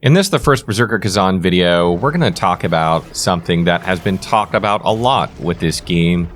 In this, the First Berserker Khazan video, we're going to talk about something that has been talked about a lot with this game,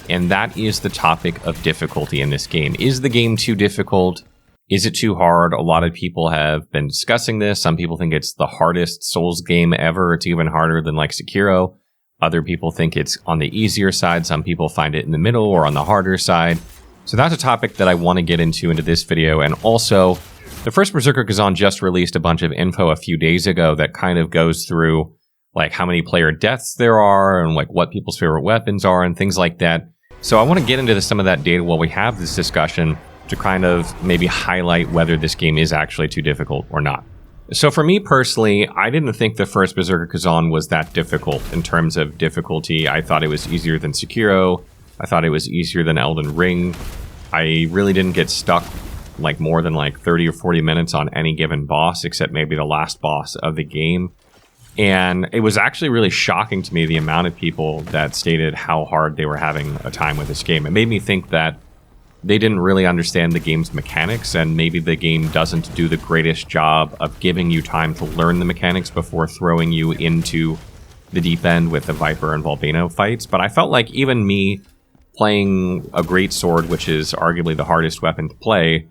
and that is the topic of difficulty in this game. Is the game too difficult? Is it too hard? A lot of people have been discussing this. Some people think it's the hardest Souls game ever. It's even harder than like Sekiro. Other people think it's on the easier side. Some people find it in the middle or on the harder side. So that's a topic that I want to get into this video. And also, the First Berserker Khazan just released a bunch of info a few days ago that kind of goes through like how many player deaths there are and like what people's favorite weapons are and things like that. So I want to get into some of that data while we have this discussion to kind of maybe highlight whether this game is actually too difficult or not. So for me personally, I didn't think the First Berserker Khazan was that difficult in terms of difficulty. I thought it was easier than Sekiro. I thought it was easier than Elden Ring. I really didn't get stuck like more than like 30 or 40 minutes on any given boss, except maybe the last boss of the game. And it was actually really shocking to me the amount of people that stated how hard they were having a time with this game. It made me think that they didn't really understand the game's mechanics, and maybe the game doesn't do the greatest job of giving you time to learn the mechanics before throwing you into the deep end with the Viper and Volbaino fights. But I felt like even me playing a greatsword, which is arguably the hardest weapon to play,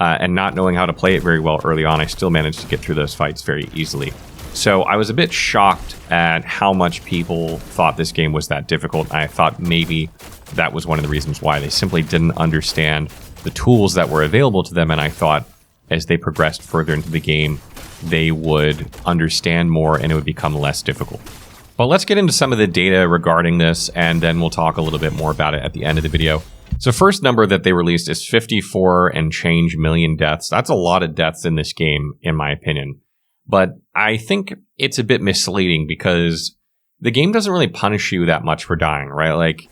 and not knowing how to play it very well early on, I still managed to get through those fights very easily. So I was a bit shocked at how much people thought this game was that difficult. I thought maybe that was one of the reasons why. They simply didn't understand the tools that were available to them, and I thought as they progressed further into the game, they would understand more and it would become less difficult. But let's get into some of the data regarding this, and then we'll talk a little bit more about it at the end of the video. So first number that they released is 54 and change million deaths. That's a lot of deaths in this game, in my opinion. But I think it's a bit misleading because the game doesn't really punish you that much for dying, right? Like,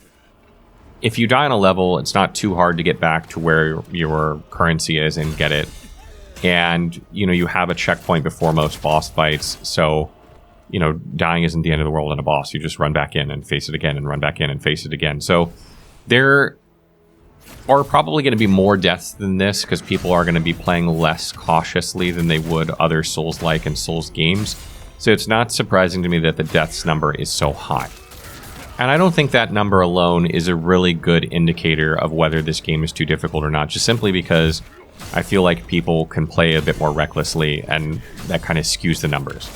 if you die on a level, it's not too hard to get back to where your currency is and get it. And, you know, you have a checkpoint before most boss fights, so, you know, dying isn't the end of the world in a boss. You just run back in and face it again and run back in and face it again. So there are probably going to be more deaths than this because people are going to be playing less cautiously than they would other Souls-like and Souls games. So it's not surprising to me that the deaths number is so high. And I don't think that number alone is a really good indicator of whether this game is too difficult or not, just simply because I feel like people can play a bit more recklessly and that kind of skews the numbers.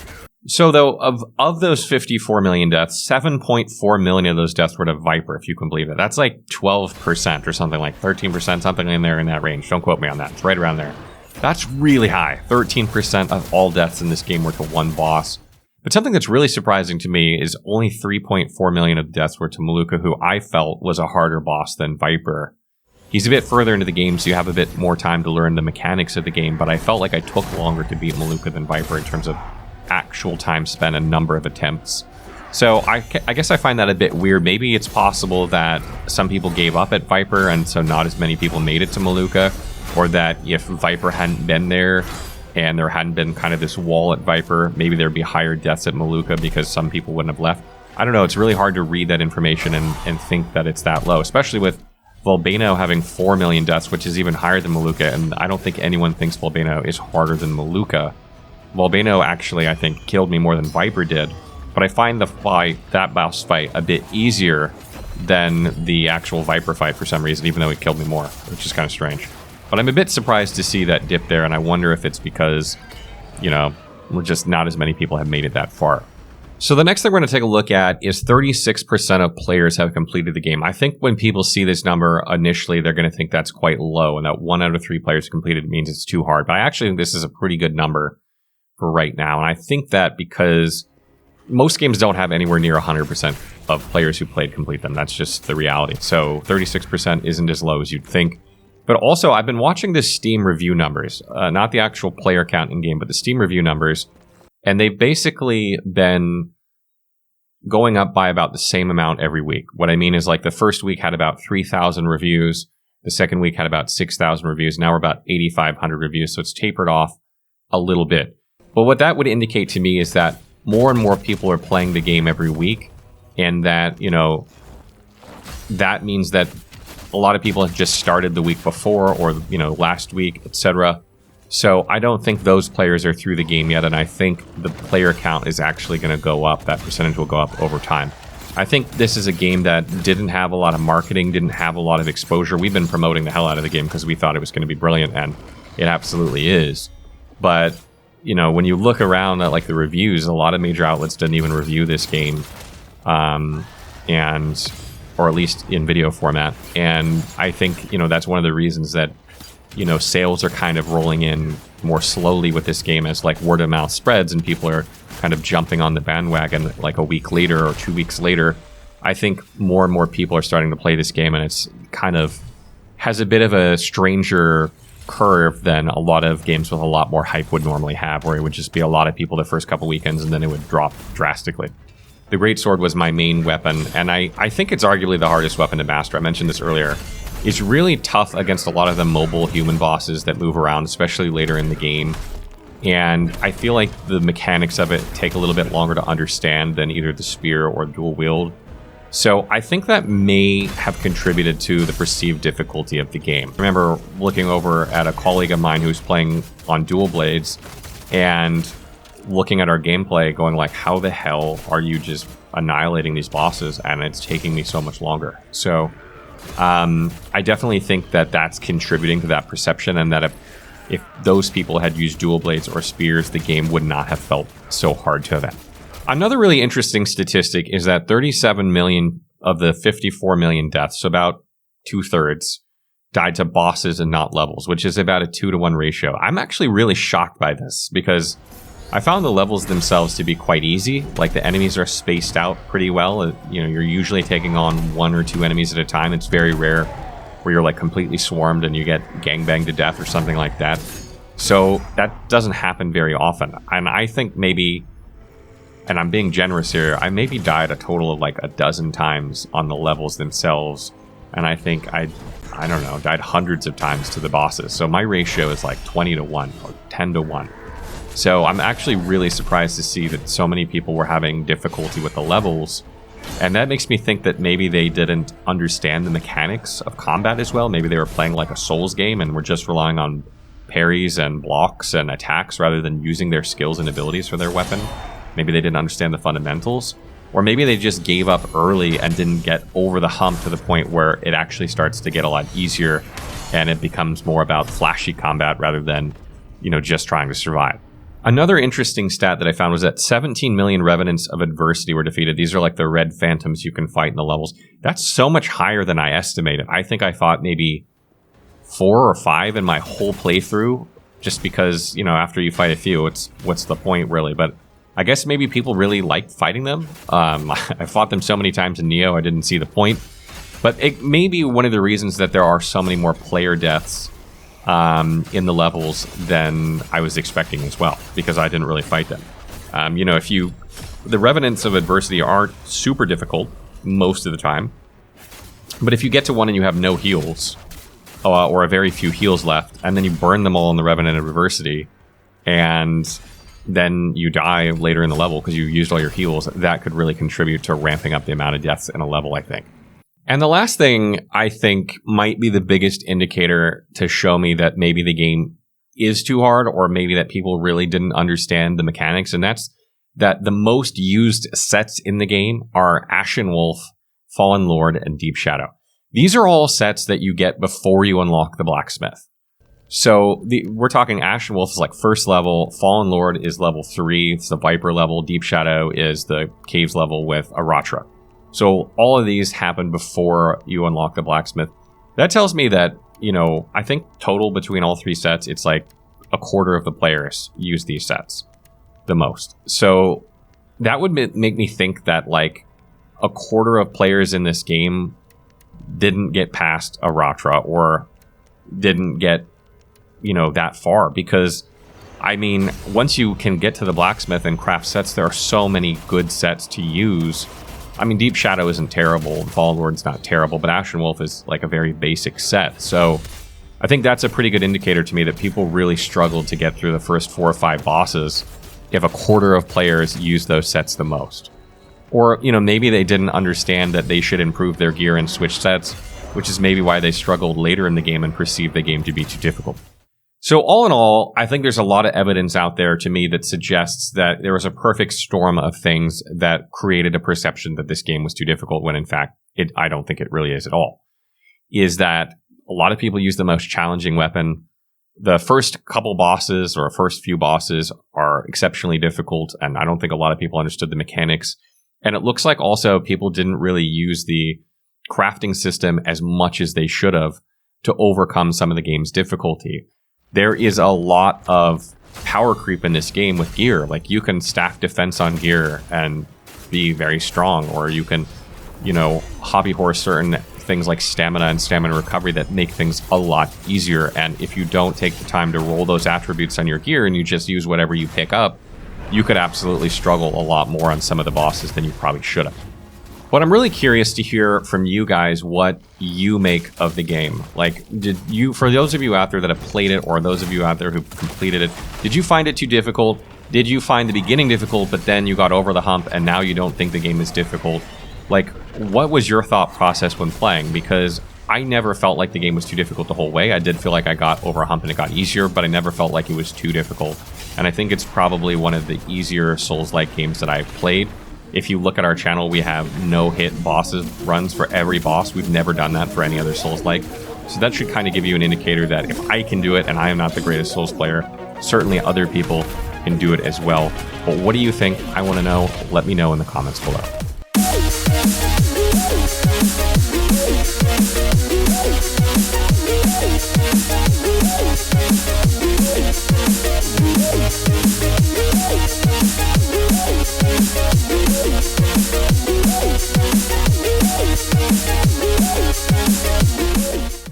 So though, of those 54 million deaths, 7.4 million of those deaths were to Viper, if you can believe it. That's like 12% or something, like 13%, something in there in that range. Don't quote me on that. It's right around there. That's really high. 13% of all deaths in this game were to one boss. But something that's really surprising to me is only 3.4 million of the deaths were to Maluca, who I felt was a harder boss than Viper. He's a bit further into the game, so you have a bit more time to learn the mechanics of the game, but I felt like I took longer to beat Maluca than Viper in terms of actual time spent and number of attempts. So I guess I find that a bit weird. Maybe it's possible that some people gave up at Viper and so not as many people made it to Maluca, or that if Viper hadn't been there and there hadn't been kind of this wall at Viper, maybe there'd be higher deaths at Maluca because some people wouldn't have left. I don't know, it's really hard to read that information and think that it's that low, especially with Volbaino having 4 million deaths, which is even higher than Maluca, and I don't think anyone thinks Volbaino is harder than Maluca. Volbaino actually, I think, killed me more than Viper did, but I find that boss fight a bit easier than the actual Viper fight for some reason, even though it killed me more, which is kind of strange. But I'm a bit surprised to see that dip there, and I wonder if it's because, you know, we're just not as many people have made it that far. So the next thing we're going to take a look at is 36% of players have completed the game. I think when people see this number initially, they're going to think that's quite low, and that 1 out of 3 players completed means it's too hard. But I actually think this is a pretty good number for right now, and I think that because most games don't have anywhere near 100% of players who played complete them. That's just the reality. So 36% isn't as low as you'd think. But also, I've been watching the Steam review numbers, not the actual player count in-game, but the Steam review numbers, and they've basically been going up by about the same amount every week. What I mean is, like, the first week had about 3,000 reviews, the second week had about 6,000 reviews, now we're about 8,500 reviews, so it's tapered off a little bit. But what that would indicate to me is that more and more people are playing the game every week, and that, you know, that means that a lot of people have just started the week before or, you know, last week, etc. So I don't think those players are through the game yet, and I think the player count is actually going to go up. That percentage will go up over time. I think this is a game that didn't have a lot of marketing, didn't have a lot of exposure. We've been promoting the hell out of the game because we thought it was going to be brilliant, and it absolutely is. But, you know, when you look around at like the reviews, a lot of major outlets didn't even review this game, or at least in video format. And I think, you know, that's one of the reasons that, you know, sales are kind of rolling in more slowly with this game as like word of mouth spreads and people are kind of jumping on the bandwagon like a week later or 2 weeks later. I think more and more people are starting to play this game, and it's kind of has a bit of a stranger curve than a lot of games with a lot more hype would normally have, where it would just be a lot of people the first couple weekends and then it would drop drastically. The Greatsword was my main weapon, and I think it's arguably the hardest weapon to master. I mentioned this earlier. It's really tough against a lot of the mobile human bosses that move around, especially later in the game. And I feel like the mechanics of it take a little bit longer to understand than either the spear or dual wield. So I think that may have contributed to the perceived difficulty of the game. I remember looking over at a colleague of mine who was playing on dual blades and looking at our gameplay going like, how the hell are you just annihilating these bosses? And it's taking me so much longer. So I definitely think that that's contributing to that perception, and that if those people had used dual blades or spears, the game would not have felt so hard to them. Another really interesting statistic is that 37 million of the 54 million deaths, so about 2/3, died to bosses and not levels, which is about a 2-to-1 ratio. I'm actually really shocked by this because I found the levels themselves to be quite easy. Like, the enemies are spaced out pretty well. You know, you're usually taking on 1 or 2 enemies at a time. It's very rare where you're like completely swarmed and you get gangbanged to death or something like that. So that doesn't happen very often. And I think maybe, and I'm being generous here, I maybe died a total of like a dozen times on the levels themselves. And I think I don't know, died hundreds of times to the bosses. So my ratio is like 20-to-1 or 10-to-1. So I'm actually really surprised to see that so many people were having difficulty with the levels. And that makes me think that maybe they didn't understand the mechanics of combat as well. Maybe they were playing like a Souls game and were just relying on parries and blocks and attacks rather than using their skills and abilities for their weapon. Maybe they didn't understand the fundamentals. Or maybe they just gave up early and didn't get over the hump to the point where it actually starts to get a lot easier and it becomes more about flashy combat rather than, you know, just trying to survive. Another interesting stat that I found was that 17 million Revenants of Adversity were defeated. These are like the red phantoms you can fight in the levels. That's so much higher than I estimated. I think I fought maybe 4 or 5 in my whole playthrough, just because, you know, after you fight a few, what's the point really? But I guess maybe people really liked fighting them. I fought them so many times in Neo, I didn't see the point. But it may be one of the reasons that there are so many more player deaths in the levels than I was expecting as well, because I didn't really fight them. You know, the Revenants of Adversity aren't super difficult most of the time, but if you get to one and you have no heals, or a very few heals left, and then you burn them all in the Revenant of Adversity, and then you die later in the level because you used all your heals, that could really contribute to ramping up the amount of deaths in a level, I think. And the last thing I think might be the biggest indicator to show me that maybe the game is too hard, or maybe that people really didn't understand the mechanics, and that's that the most used sets in the game are Ashen Wolf, Fallen Lord, and Deep Shadow. These are all sets that you get before you unlock the Blacksmith. So we're talking Ashen Wolf is like first level, Fallen Lord is level 3, it's the Viper level, Deep Shadow is the Caves level with Aratra. So all of these happen before you unlock the Blacksmith. That tells me that, you know, I think total between all 3 sets, it's like a quarter of the players use these sets the most. So that would make me think that like a quarter of players in this game didn't get past Aratra or didn't get, you know, that far, because I mean, once you can get to the Blacksmith and craft sets, there are so many good sets to use. I mean, Deep Shadow isn't terrible, Fallen Lord's not terrible, but Ashen Wolf is like a very basic set. So I think that's a pretty good indicator to me that people really struggled to get through the first 4 or 5 bosses if a quarter of players use those sets the most. Or, you know, maybe they didn't understand that they should improve their gear and switch sets, which is maybe why they struggled later in the game and perceived the game to be too difficult. So all in all, I think there's a lot of evidence out there to me that suggests that there was a perfect storm of things that created a perception that this game was too difficult when in fact I don't think it really is at all. Is that a lot of people use the most challenging weapon. The first couple bosses or first few bosses are exceptionally difficult, and I don't think a lot of people understood the mechanics. And it looks like also people didn't really use the crafting system as much as they should have to overcome some of the game's difficulty. There is a lot of power creep in this game with gear. Like, you can stack defense on gear and be very strong, or you can, hobby horse certain things like stamina and stamina recovery that make things a lot easier. And if you don't take the time to roll those attributes on your gear and you just use whatever you pick up, you could absolutely struggle a lot more on some of the bosses than you probably should have. But I'm really curious to hear from you guys what you make of the game. Like, for those of you out there that have played it, or those of you out there who completed it, did you find it too difficult? Did you find the beginning difficult, but then you got over the hump and now you don't think the game is difficult? Like, what was your thought process when playing? Because I never felt like the game was too difficult the whole way. I did feel like I got over a hump and it got easier, but I never felt like it was too difficult. And I think it's probably one of the easier Souls-like games that I've played. If you look at our channel, we have no-hit bosses runs for every boss. We've never done that for any other Souls-like. So that should kind of give you an indicator that if I can do it, and I am not the greatest Souls player, certainly other people can do it as well. But what do you think? I want to know. Let me know in the comments below.